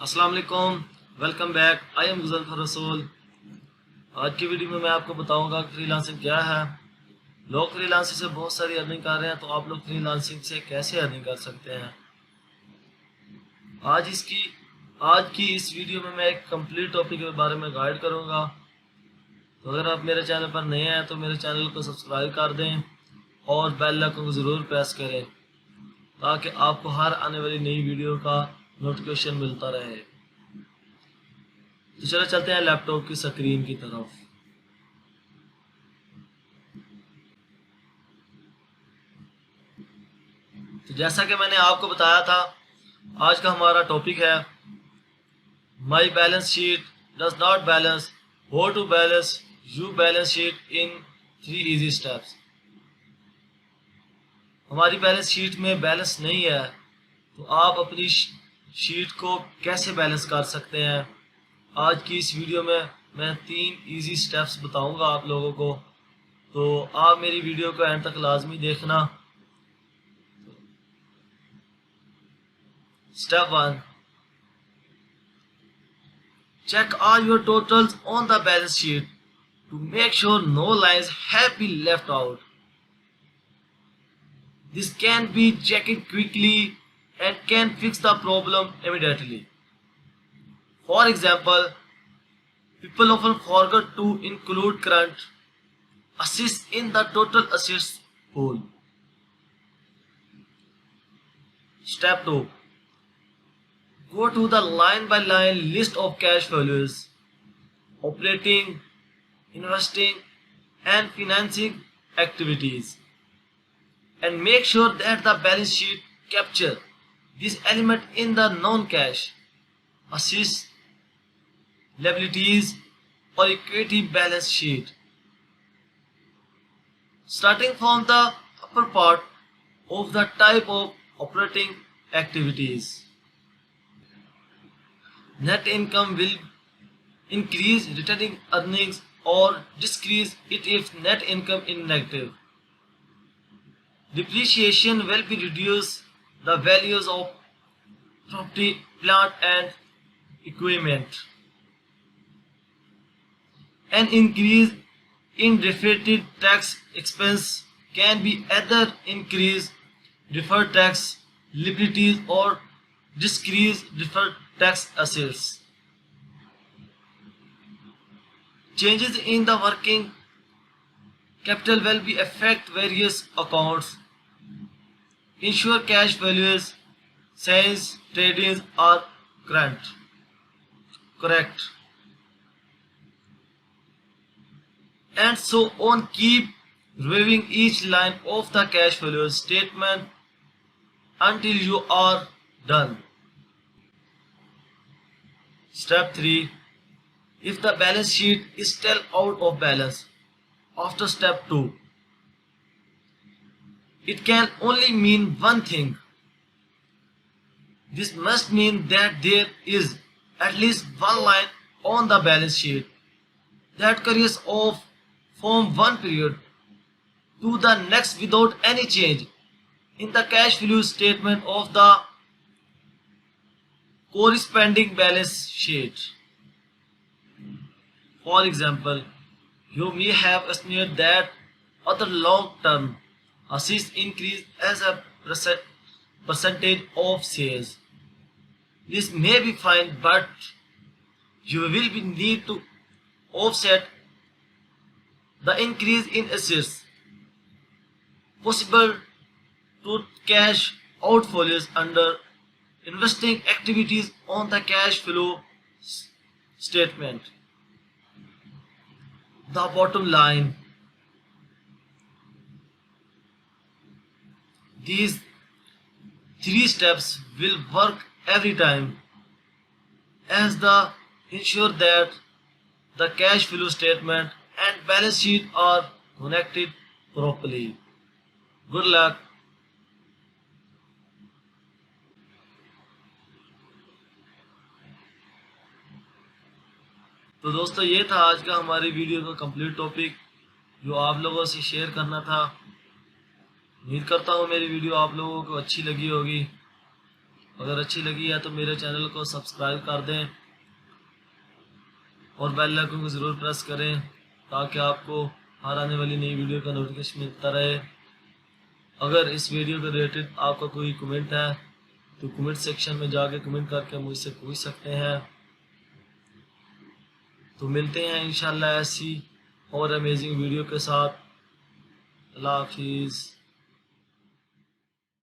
अस्सलाम वालेकुम, welcome back. I am गुजर रसूल। आज की वीडियो में मैं आपको बताऊंगा कि फ्रीलांसिंग क्या है। लोग फ्रीलांसिंग से बहुत सारी अर्निंग कर रहे हैं, तो आप लोग फ्रीलांसिंग से कैसे अर्निंग कर सकते हैं। आज इसकी आज की इस वीडियो में मैं एक कंप्लीट टॉपिक के बारे में गाइड करूंगा। तो अगर आप मेरे चैनल पर नए हैं तो मेरे चैनल को सब्सक्राइब कर दें और बेल आइकन को ज़रूर प्रेस करें ताकि आपको हर आने वाली नई वीडियो का नोटिफिकेशन मिलता रहे। तो चलो चलते हैं लैपटॉप की स्क्रीन की तरफ। तो जैसा कि मैंने आपको बताया था, आज का हमारा टॉपिक है my balance sheet does not balance, how to balance you balance sheet in 3 easy steps. हमारी बैलेंस शीट में बैलेंस नहीं है तो आप अपनी शीट को कैसे बैलेंस कर सकते हैं। आज की इस वीडियो में मैं 3 इजी स्टेप्स बताऊंगा आप लोगों को, तो आप मेरी वीडियो को एंड तक लाजमी देखना। Step 1, check all your totals on the balance sheet to make sure no lines have been left out. This can be checked quickly and can fix the problem immediately. For example, people often forget to include current assets in the total assets pool. Step 2, go to the line by line list of cash values, operating, investing and financing activities, and make sure that the balance sheet capture this element in the non-cash assets, liabilities or equity balance sheet. Starting from the upper part of the type of operating activities, net income will increase returning earnings or decrease it if net income is negative. Depreciation will be reduced the values of property, plant and equipment. An increase in deferred tax expense can be either increase deferred tax liabilities or decrease deferred tax assets. Changes in the working capital will be affect various accounts. Ensure cash values, sales, tradings are correct, and so on. Keep reviewing each line of the cash values statement until you are done. Step 3, if the balance sheet is still out of balance after step 2, it can only mean one thing. This must mean that there is at least one line on the balance sheet that carries off from one period to the next without any change in the cash flow statement of the corresponding balance sheet. For example, you may have estimated that other long-term assets increase as a percentage of sales. This may be fine, but you will need to offset the increase in assets possible to cash outflows under investing activities on the cash flow statement. The bottom line, these 3 steps will work every time as the ensure that the cash flow statement and balance sheet are connected properly. Good luck. तो दोस्तों, ये था आज का हमारी video का complete topic जो आप लोगों से शेयर करना था। उम्मीद करता हूँ मेरी वीडियो आप लोगों को अच्छी लगी होगी। अगर अच्छी लगी है तो मेरे चैनल को सब्सक्राइब कर दें और बेल आइकन को ज़रूर प्रेस करें ताकि आपको हर आने वाली नई वीडियो का नोटिफिकेशन मिलता रहे। अगर इस वीडियो के रिलेटेड आपका कोई कमेंट है तो कमेंट सेक्शन में जाके कमेंट करके मुझसे पूछ सकते हैं। तो मिलते हैं इंशाल्लाह ऐसी और अमेजिंग वीडियो के साथ। अल्लाह हाफिज़।